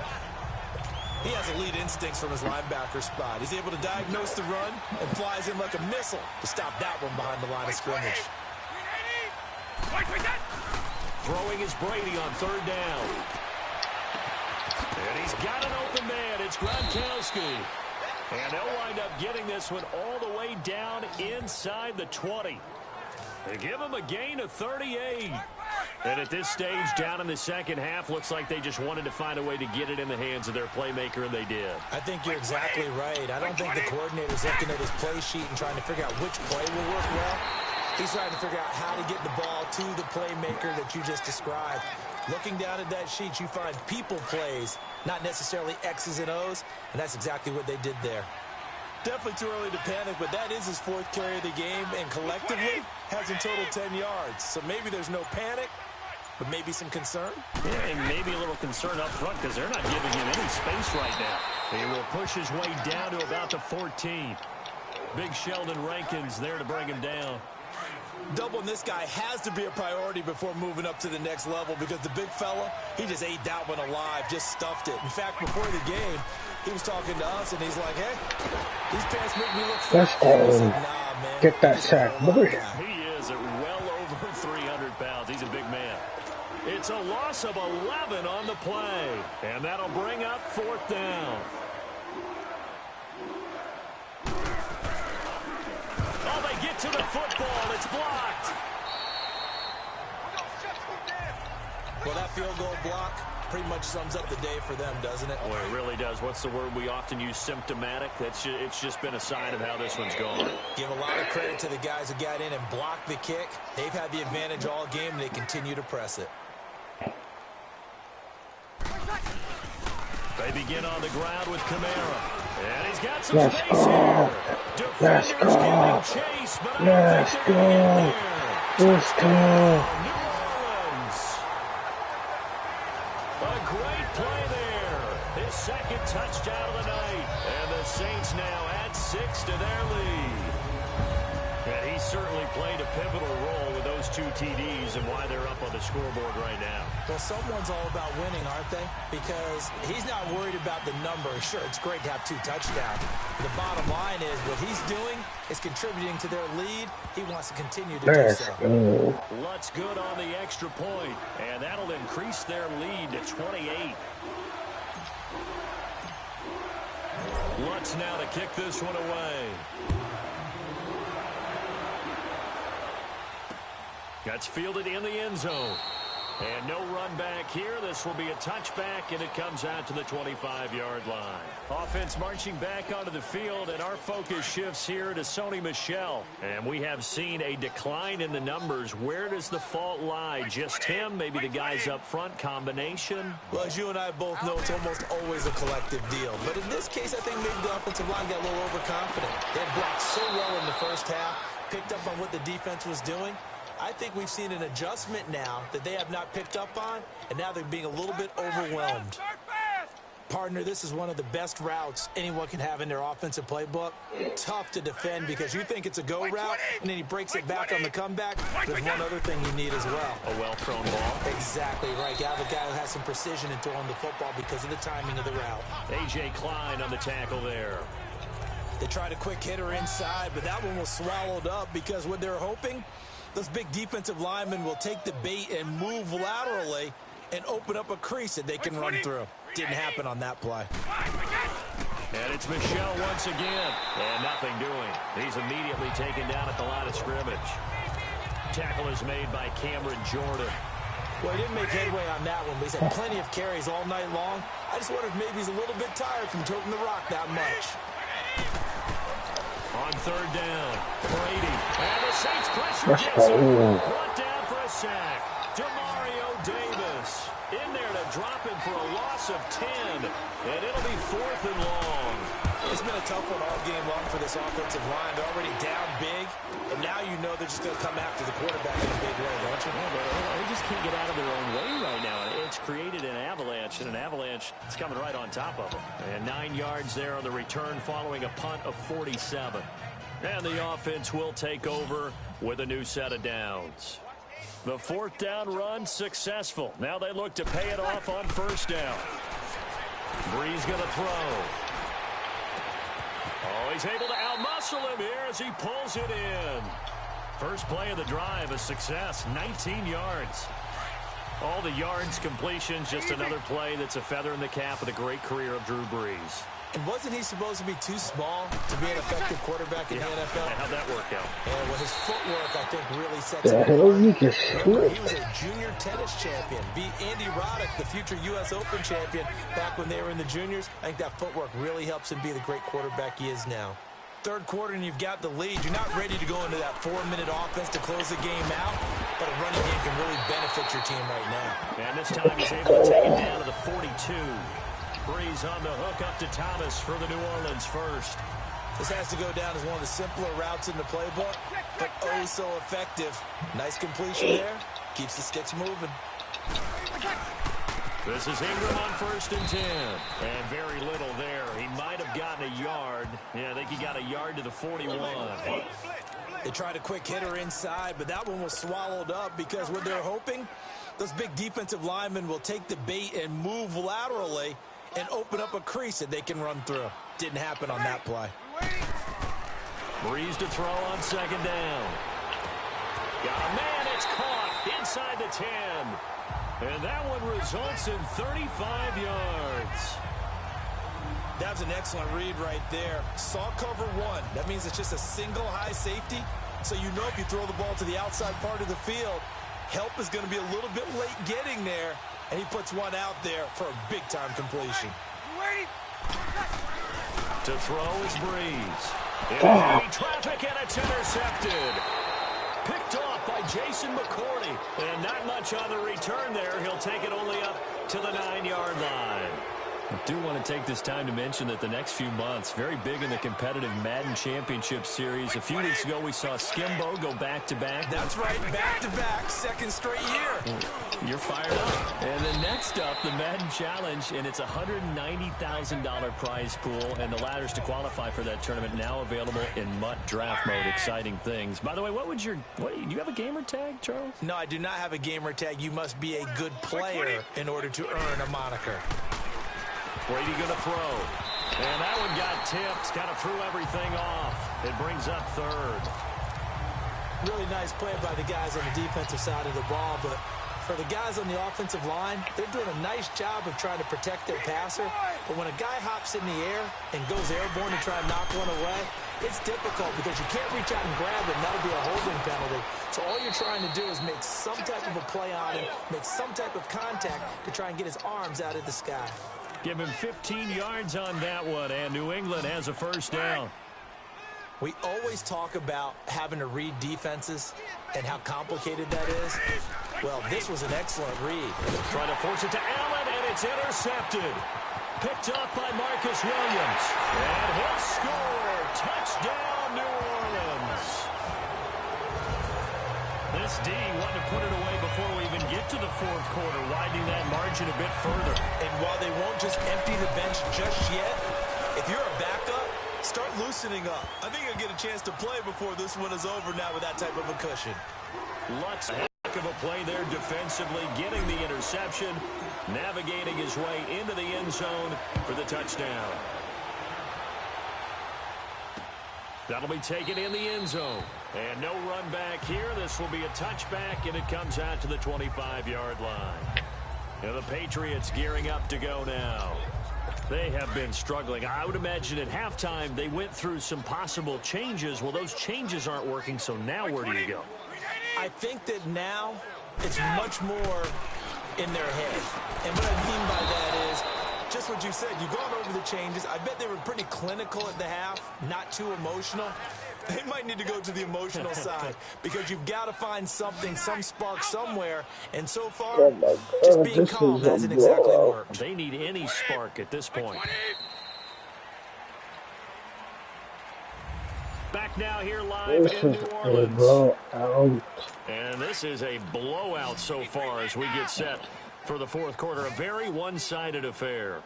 He has elite instincts from his linebacker spot. He's able to diagnose the run and flies in like a missile to stop that one behind the line of scrimmage. Throwing is Brady on 3rd down. And he's got an open man. It's Gronkowski. And they'll wind up getting this one all the way down inside the 20. They give him a gain of 38. And at this stage, down in the second half, looks like they just wanted to find a way to get it in the hands of their playmaker, and they did. I think you're exactly right. I don't think the coordinator's looking at his play sheet and trying to figure out which play will work well. He's trying to figure out how to get the ball to the playmaker that you just described. Looking down at that sheet, you find people plays, not necessarily X's and O's, and that's exactly what they did there. Definitely too early to panic, but that is his 4th carry of the game, and collectively has in total 10 yards. So maybe there's no panic, but maybe some concern. Yeah, and maybe a little concern up front because they're not giving him any space right now. He will push his way down to about the 14. Big Sheldon Rankins there to bring him down. Doubling this guy has to be a priority before moving up to the next level because the big fella, he just ate that one alive, just stuffed it. In fact, before the game, he was talking to us, and he's like, hey, these pants make me look fat. Let's go. Nah, man. Get that sack, boy. He is at well over 300 pounds. He's a big man. It's a loss of 11 on the play, and that'll bring up 4th down. Oh, they get to the football. It's blocked. Well, that field goal block pretty much sums up the day for them, doesn't it? Well, it really does. What's the word we often use? Symptomatic. It's just been a sign of how this one's gone. Give a lot of credit to the guys who got in and blocked the kick. They've had the advantage all game, and they continue to press it. They begin on the ground with Kamara. And he's got some Let's space go. here. Let's go. Chase, but Let's go. Let's go. New Orleans. A great play there. His 2nd touchdown of the night. And the Saints now add 6 to their lead. And he certainly played a pivotal role with those 2 TDs and why they're up on the scoreboard right now. Well, someone's all about winning, aren't they? Because he's not worried about the number. Sure, it's great to have 2 touchdowns. The bottom line is what he's doing is contributing to their lead. He wants to continue to do so. Lutz good on the extra point, and that'll increase their lead to 28. Lutz now to kick this one away. That's fielded in the end zone. And no run back here. This will be a touchback, and it comes out to the 25-yard line. Offense marching back onto the field, and our focus shifts here to Sony Michel. And we have seen a decline in the numbers. Where does the fault lie? Just him? Maybe the guys up front? Combination? Well, as you and I both know, it's almost always a collective deal. But in this case, I think maybe the offensive line got a little overconfident. They had blocked so well in the first half, picked up on what the defense was doing. I think we've seen an adjustment now that they have not picked up on, and now they're being a little bit overwhelmed. Partner, this is one of the best routes anyone can have in their offensive playbook. Tough to defend because you think it's a go route, and then he breaks it back on the comeback. There's one other thing you need as well. A well-thrown ball. Exactly right. You have a guy who has some precision in throwing the football because of the timing of the route. A.J. Klein on the tackle there. They tried a quick hitter inside, but that one was swallowed up because what they're hoping, those big defensive linemen will take the bait and move laterally and open up a crease that they can run through. Didn't happen on that play. And it's Michel once again. And nothing doing. He's immediately taken down at the line of scrimmage. Tackle is made by Cameron Jordan. Well, he didn't make headway on that one, but he's had plenty of carries all night long. I just wonder if maybe he's a little bit tired from toting the rock that much. On third down, Brady. And the Saints pressure gets him. Brought down for a sack. Demario Davis in there to drop him for a loss of 10. And it'll be 4th and long. It's been a tough one all game long for this offensive line. They're already down big, and now you know they're just going to come after the quarterback in a big way, don't you? They just can't get out of their own way right now. It's created an avalanche, and an avalanche is coming right on top of them. And 9 yards there on the return following a punt of 47. And the offense will take over with a new set of downs. The 4th down run successful. Now they look to pay it off on 1st down. Breeze going to throw. Oh, he's able to outmuscle him here as he pulls it in. First play of the drive, a success, 19 yards. All the yards, completions, just another play that's a feather in the cap of the great career of Drew Brees. And wasn't he supposed to be too small to be an effective quarterback in the NFL? Yeah, how'd that work out? And well, his footwork, I think, really sets him apart. Remember, he was a junior tennis champion. Beat Andy Roddick, the future U.S. Open champion, back when they were in the juniors. I think that footwork really helps him be the great quarterback he is now. Third quarter, and you've got the lead. You're not ready to go into that 4-minute offense to close the game out, but a running game can really benefit your team right now. And this time he's able to take it down to the 42. Breeze on the hook up to Thomas for the New Orleans first. This has to go down as one of the simpler routes in the playbook, but oh so effective. Nice completion there. Keeps the sticks moving. This is Ingram on 1st and 10. And very little there. He might have gotten a yard. Yeah, I think he got a yard to the 41. They tried a quick hitter inside, but that one was swallowed up because what they're hoping, those big defensive linemen will take the bait and move laterally and open up a crease that they can run through. Didn't happen on that play. Breeze to throw on 2nd down. Got a man, it's caught inside the 10. And that one results in 35 yards. That was an excellent read right there. Saw cover 1. That means it's just a single high safety. So you know if you throw the ball to the outside part of the field, help is going to be a little bit late getting there. And he puts one out there for a big-time completion. To throw is Breeze. In heavy traffic, and it's intercepted. Picked off by Jason McCourty. And not much on the return there. He'll take it only up to the 9-yard line. I do want to take this time to mention that the next few months, very big in the competitive Madden Championship Series. A few weeks ago, we saw Skimbo go back-to-back. That's right, back-to-back, second straight year. You're fired up. And then next up, the Madden Challenge, and it's a $190,000 prize pool, and the ladders to qualify for that tournament now available in MUT draft mode. Exciting things. By the way, do you have a gamer tag, Charles? No, I do not have a gamer tag. You must be a good player in order to earn a moniker. Brady going to throw. And that one got tipped. Kind of threw everything off. It brings up 3rd. Really nice play by the guys on the defensive side of the ball, but for the guys on the offensive line, they're doing a nice job of trying to protect their passer. But when a guy hops in the air and goes airborne to try and knock one away, it's difficult because you can't reach out and grab him. That'll be a holding penalty. So all you're trying to do is make some type of a play on him, make some type of contact to try and get his arms out of the sky. Give him 15 yards on that one, and New England has a 1st down. We always talk about having to read defenses and how complicated that is. Well, this was an excellent read. Trying to force it to Allen, and it's intercepted. Picked up by Marcus Williams. And he'll score. Touchdown, New Orleans. This SD wanting to put it away before we even get to the fourth quarter, widening that margin a bit further. And while they won't just empty the bench just yet, if you're a backup, start loosening up. I think you'll get a chance to play before this one is over now with that type of a cushion. Lutz, heck of a play there defensively, getting the interception, navigating his way into the end zone for the touchdown. That'll be taken in the end zone. And no run back here. This will be a touchback, and it comes out to the 25-yard line. And the Patriots gearing up to go now. They have been struggling. I would imagine at halftime they went through some possible changes. Well, those changes aren't working, so now where do you go? I think that now it's much more in their head. And what I mean by that is just what you said. You've gone over the changes. I bet they were pretty clinical at the half, not too emotional. They might need to go to the emotional side because you've got to find something, some spark somewhere. And so far, just being calm hasn't exactly worked. They need any spark at this point. Back now here live in New Orleans. And this is a blowout so far as we get set for the fourth quarter. A very one-sided affair.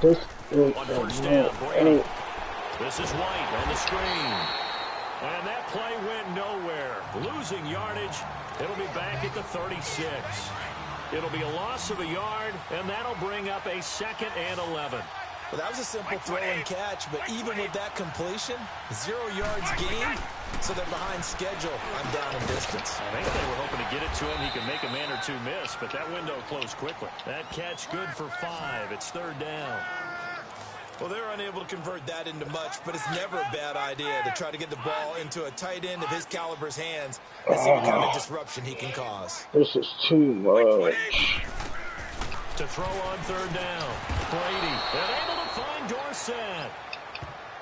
On first down, Brady. This is White on the screen. And that play went nowhere. Losing yardage. It'll be back at the 36. It'll be a loss of a yard, and that'll bring up a 2nd and 11. Well, that was a simple throw and catch, but even with that completion, 0 yards gained, so they're behind schedule. I'm down in distance. I think they were hoping to get it to him. He could make a man or two miss, but that window closed quickly. That catch good for 5. It's 3rd down. Well, they're unable to convert that into much, but it's never a bad idea to try to get the ball into a tight end of his caliber's hands and see what kind of disruption he can cause. This is too much. To throw on 3rd down. Brady, and able to find Dorsett.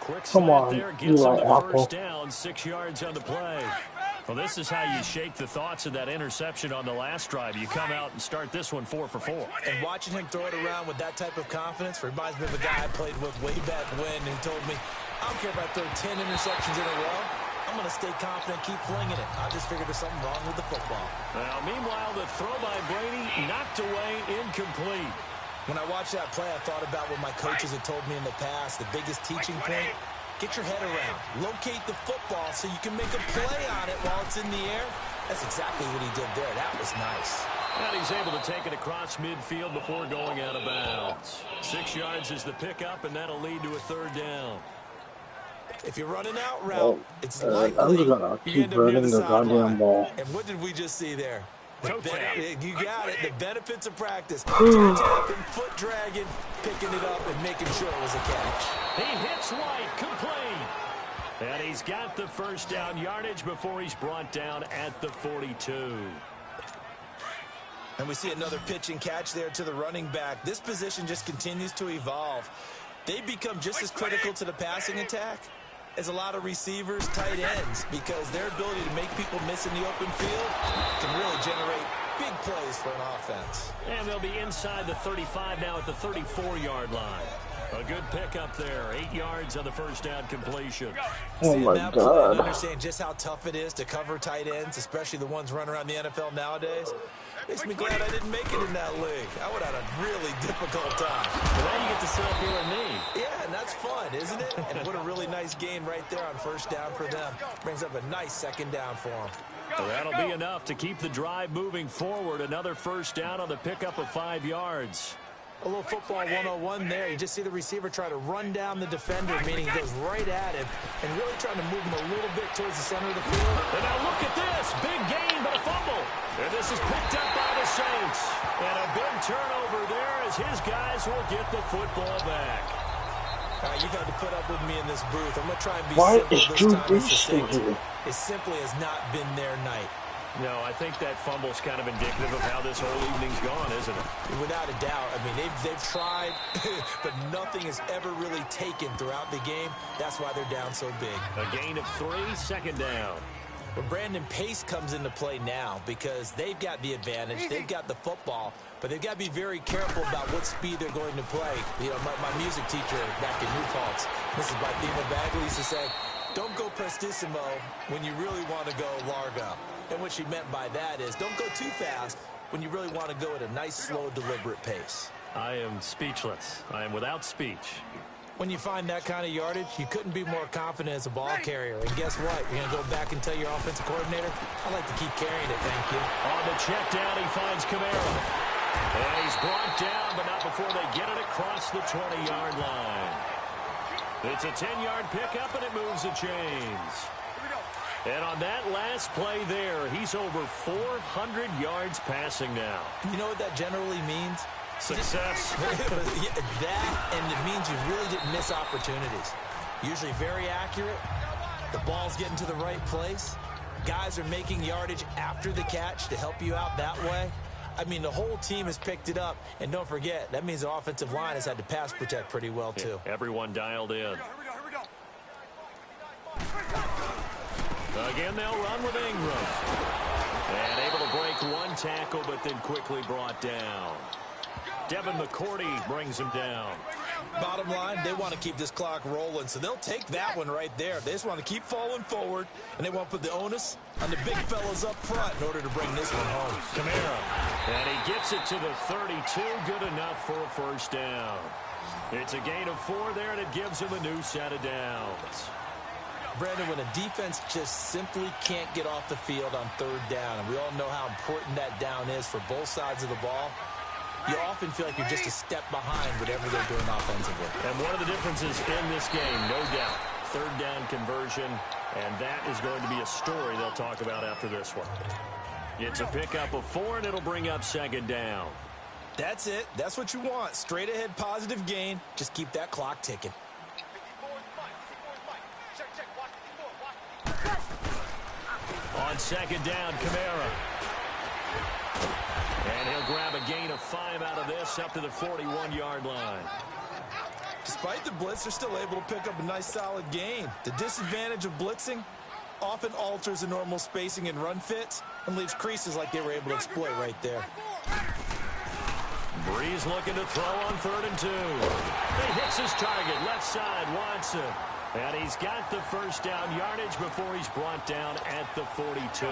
Quick snap there, gets him the first down, 6 yards on the play. Well, this is how you shake the thoughts of that interception on the last drive. You come out and start this one 4 for 4. And watching him throw it around with that type of confidence reminds me of a guy I played with way back when who told me, I don't care if I throw 10 interceptions in a row. I'm going to stay confident, keep flinging it. I just figured there's something wrong with the football. Now, meanwhile, the throw by Brady knocked away, incomplete. When I watched that play, I thought about what my coaches had told me in the past. The biggest teaching point, get your head around. Locate the football so you can make a play on it while it's in the air. That's exactly what he did there. That was nice. And he's able to take it across midfield before going out of bounds. 6 yards is the pickup, and that'll lead to a 3rd down. If you're running out route, it's likely I'm just gonna keep running the goddamn ball. And what did we just see there? You got it. The benefits of practice. Hmm. Tapping, foot dragging, picking it up, and making sure it was a catch. He hits White, complete. And he's got the first down yardage before he's brought down at the 42. And we see another pitch and catch there to the running back. This position just continues to evolve. They become just as critical to the passing attack as a lot of receivers, tight ends, because their ability to make people miss in the open field can really generate big plays for an offense. And they'll be inside the 35 now at the 34-yard line. A good pickup there, 8 yards on the first down completion. Oh my God. I understand just how tough it is to cover tight ends, especially the ones running around the NFL nowadays. Makes me glad I didn't make it in that league. I would have had a really difficult time. Well, now you get to sit up here with me. Yeah, and that's fun, isn't it? And what a really nice gain right there on first down for them. Brings up a nice 2nd down for them. Well, that'll be enough to keep the drive moving forward. Another first down on the pickup of 5 yards. A little football 101 there. You just see the receiver try to run down the defender, meaning he goes right at him and really trying to move him a little bit towards the center of the field. And now look at this. Big gain, but a fumble. And this is picked up by the Saints. And a big turnover there as his guys will get the football back. All right, you've had to put up with me in this booth. I'm going to try and be Why simple is this Drew time. Brees still here? It simply has not been their night. No, I think that fumble's kind of indicative of how this whole evening's gone, isn't it? Without a doubt. I mean, they've tried, but nothing has ever really taken throughout the game. That's why they're down so big. A gain of 3, 2nd down. But Brandon, pace comes into play now because they've got the advantage. They've got the football, but they've got to be very careful about what speed they're going to play. You know, my music teacher back in New Paltz, Mrs. Bathema Bagley, used to say, don't go prestissimo when you really want to go largo. And what she meant by that is don't go too fast when you really want to go at a nice, slow, deliberate pace. I am speechless. I am without speech. When you find that kind of yardage, you couldn't be more confident as a ball carrier. And guess what? You're going to go back and tell your offensive coordinator, I'd like to keep carrying it, thank you. On the check down, he finds Kamara. And he's brought down, but not before they get it across the 20-yard line. It's a 10-yard pickup, and it moves the chains. And on that last play there, he's over 400 yards passing now. You know what that generally means? Success. That, and it means you really didn't miss opportunities. Usually very accurate. The ball's getting to the right place. Guys are making yardage after the catch to help you out that way. I mean, the whole team has picked it up. And don't forget, that means the offensive line has had to pass protect pretty well, too. Yeah, everyone dialed in. Again, they'll run with Ingram. And able to break one tackle, but then quickly brought down. Devin McCourty brings him down. Bottom line, they want to keep this clock rolling, so they'll take that one right there. They just want to keep falling forward, and they want to put the onus on the big fellas up front in order to bring this one home. Kamara, and he gets it to the 32, good enough for a first down. It's a gain of 4 there, and it gives him a new set of downs. Brandon, when a defense just simply can't get off the field on third down, and we all know how important that down is for both sides of the ball, you often feel like you're just a step behind whatever they're doing offensively. And one of the differences in this game, no doubt, third down conversion, and that is going to be a story they'll talk about after this one. It's a pickup of 4, and it'll bring up second down. That's it. That's what you want. Straight ahead, positive gain. Just keep that clock ticking. On second down, Kamara. And he'll grab a gain of 5 out of this up to the 41-yard line. Despite the blitz, they're still able to pick up a nice solid gain. The disadvantage of blitzing often alters the normal spacing and run fits and leaves creases like they were able to exploit right there. Breeze looking to throw on 3rd and 2. He hits his target, left side, Watson. And he's got the first down yardage before he's brought down at the 42.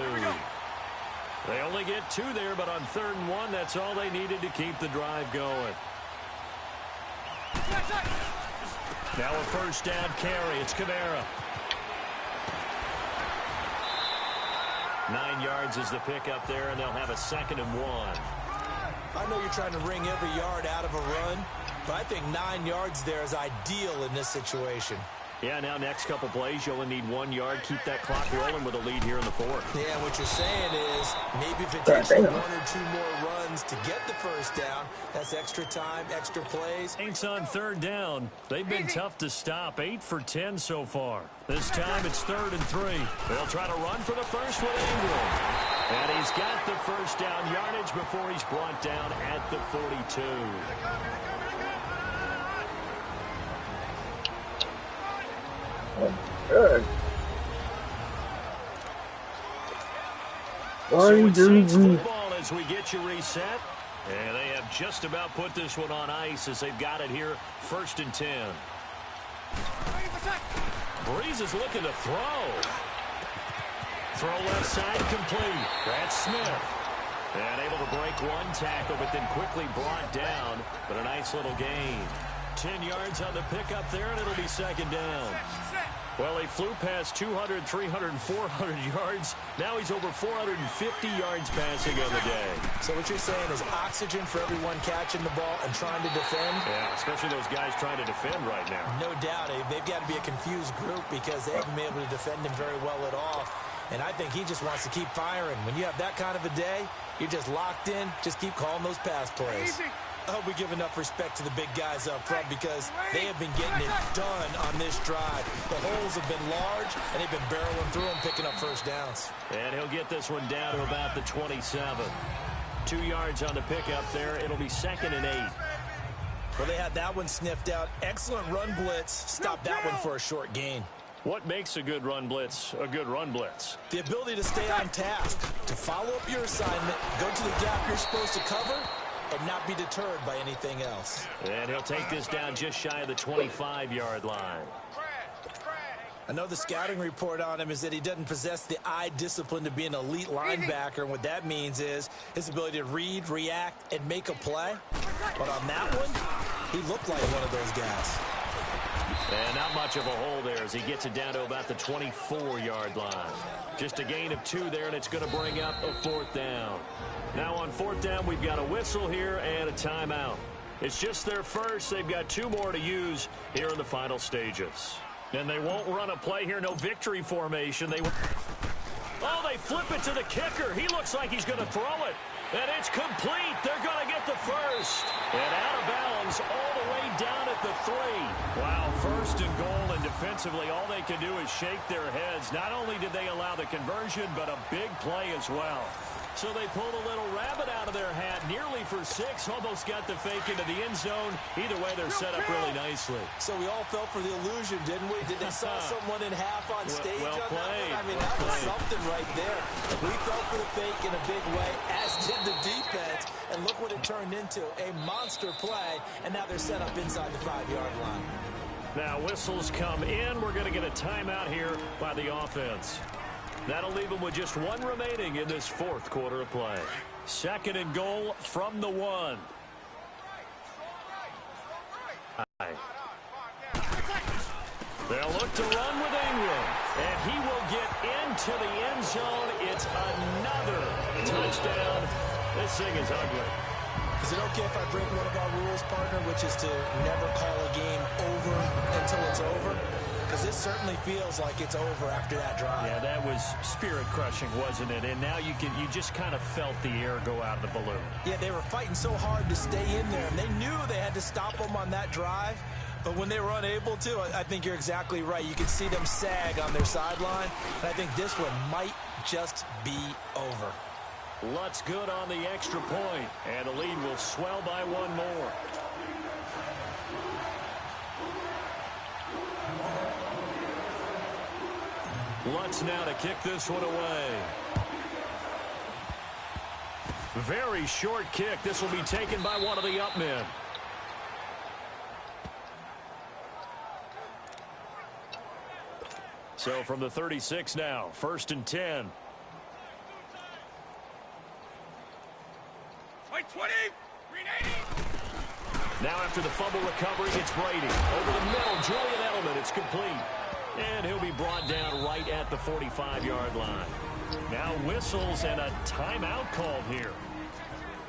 They only get 2 there, but on 3rd and 1, that's all they needed to keep the drive going. Now a first down carry. It's Kamara. 9 yards is the pickup there, and they'll have a 2nd and 1. I know you're trying to wring every yard out of a run, but I think 9 yards there is ideal in this situation. Yeah, now next couple plays, you only need 1 yard. Keep that clock rolling with a lead here in the 4th. Yeah, what you're saying is maybe if it takes you 1 or 2 more runs to get the first down, that's extra time, extra plays. Saints on 3rd down. They've been tough to stop. 8 for 10 so far. This time it's 3rd and 3. They'll try to run for the first with Ingram. And he's got the first down yardage before he's brought down at the 42. Good. So it's Saints football as we get you reset. And they have just about put this one on ice as they've got it here, 1st and 10. Breeze is looking to throw. Throw left side complete. That's Smith. And able to break one tackle, but then quickly brought down. But a nice little gain. 10 yards on the pickup there, and it'll be 2nd down. Well, he flew past 200, 300, and 400 yards. Now he's over 450 yards passing on the day. So what you're saying is oxygen for everyone catching the ball and trying to defend? Yeah, especially those guys trying to defend right now. No doubt. They've got to be a confused group because they haven't been able to defend him very well at all. And I think he just wants to keep firing. When you have that kind of a day, you're just locked in. Just keep calling those pass plays. I hope we give enough respect to the big guys up front because they have been getting it done on this drive. The holes have been large, and they've been barreling through them, picking up first downs. And he'll get this one down to about the 27. 2 yards on the pickup there. It'll be 2nd and 8. Well, they had that one sniffed out. Excellent run blitz. Stop that one for a short gain. What makes a good run blitz a good run blitz? The ability to stay on task, to follow up your assignment, go to the gap you're supposed to cover, and not be deterred by anything else. And he'll take this down just shy of the 25-yard line. I know the scouting report on him is that he doesn't possess the eye discipline to be an elite linebacker. And what that means is his ability to read, react, and make a play. But on that one, he looked like one of those guys. And not much of a hole there as he gets it down to about the 24-yard line. Just a gain of 2 there, and it's going to bring up a 4th down. Now on 4th down, we've got a whistle here and a timeout. It's just their first. They've got 2 more to use here in the final stages. And they won't run a play here. No victory formation. They flip it to the kicker. He looks like he's going to throw it. And it's complete. They're going to get the first. And out of bounds all the way down at the 3. Wow, 1st and goal, and defensively all they can do is shake their heads. Not only did they allow the conversion, but a big play as well. So they pulled a little rabbit out of their hat, nearly for 6, almost got the fake into the end zone. Either way, they're set up really nicely. So we all fell for the illusion, didn't we? Did they saw someone in half on stage? Well played. I mean, that was something right there. We fell for the fake in a big way, as did the defense. And look what it turned into, a monster play. And now they're set up inside the 5-yard line. Now whistles come in. We're going to get a timeout here by the offense. That'll leave them with just 1 remaining in this 4th quarter of play. 2nd and goal from the 1. They'll look to run with Ingram, and he will get into the end zone. It's another touchdown. This thing is ugly. Is it okay if I break one of our rules, partner, which is to never call a game over until it's over? Because this certainly feels like it's over after that drive. Yeah, that was spirit-crushing, wasn't it? And now you just kind of felt the air go out of the balloon. Yeah, they were fighting so hard to stay in there, and they knew they had to stop them on that drive. But when they were unable to, I think you're exactly right. You could see them sag on their sideline, and I think this one might just be over. Lutt's good on the extra point, and the lead will swell by 1 more. Lutz now to kick this one away. Very short kick. This will be taken by one of the up men. So from the 36 now, 1st and 10. 20. Now after the fumble recovery, it's Brady. Over the middle, Julian Edelman. It's complete. And he'll be brought down right at the 45-yard line. Now whistles and a timeout called here.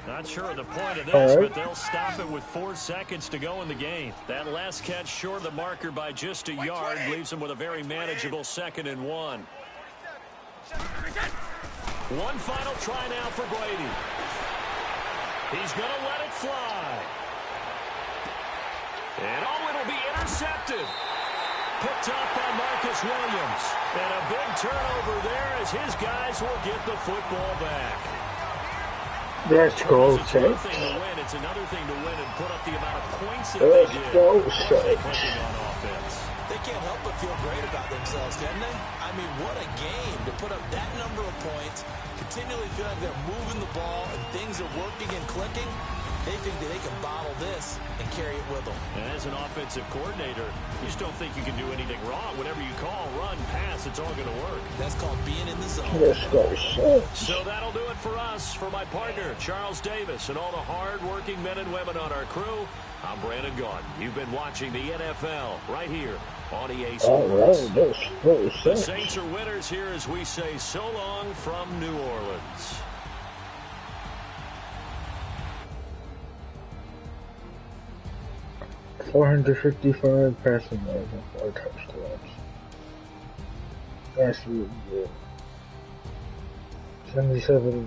Not sure of the point of this, but they'll stop it with 4 seconds to go in the game. That last catch short of the marker by just a yard leaves them with a very manageable 2nd and 1. One final try now for Brady. He's going to let it fly. And it'll be intercepted. Picked up by Marcus Williams. And a big turnover there as his guys will get the football back. Let's go, It's another thing to win. It's another thing to win and put up the amount of points that they did. Clicking on offense. They can't help but feel great about themselves, can they? I mean, what a game to put up that number of points, continually feel like they're moving the ball and things are working and clicking. They think that they can bottle this and carry it with them. And as an offensive coordinator, you just don't think you can do anything wrong. Whatever you call, run, pass, it's all going to work. That's called being in the zone. Let's go. So that'll do it for us. For my partner, Charles Davis, and all the hard-working men and women on our crew, I'm Brandon Gaudin. You've been watching the NFL right here on EA Sports. The Saints are winners here as we say so long from New Orleans. .455 passing yards and 4 touchdowns. That's really good. 77%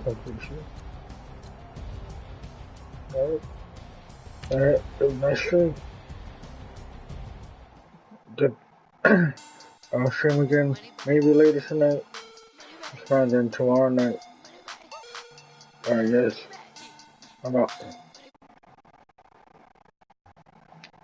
completion. Alright, nice stream. I'll stream again maybe later tonight. If not, then tomorrow night. Alright, guys. I'm out.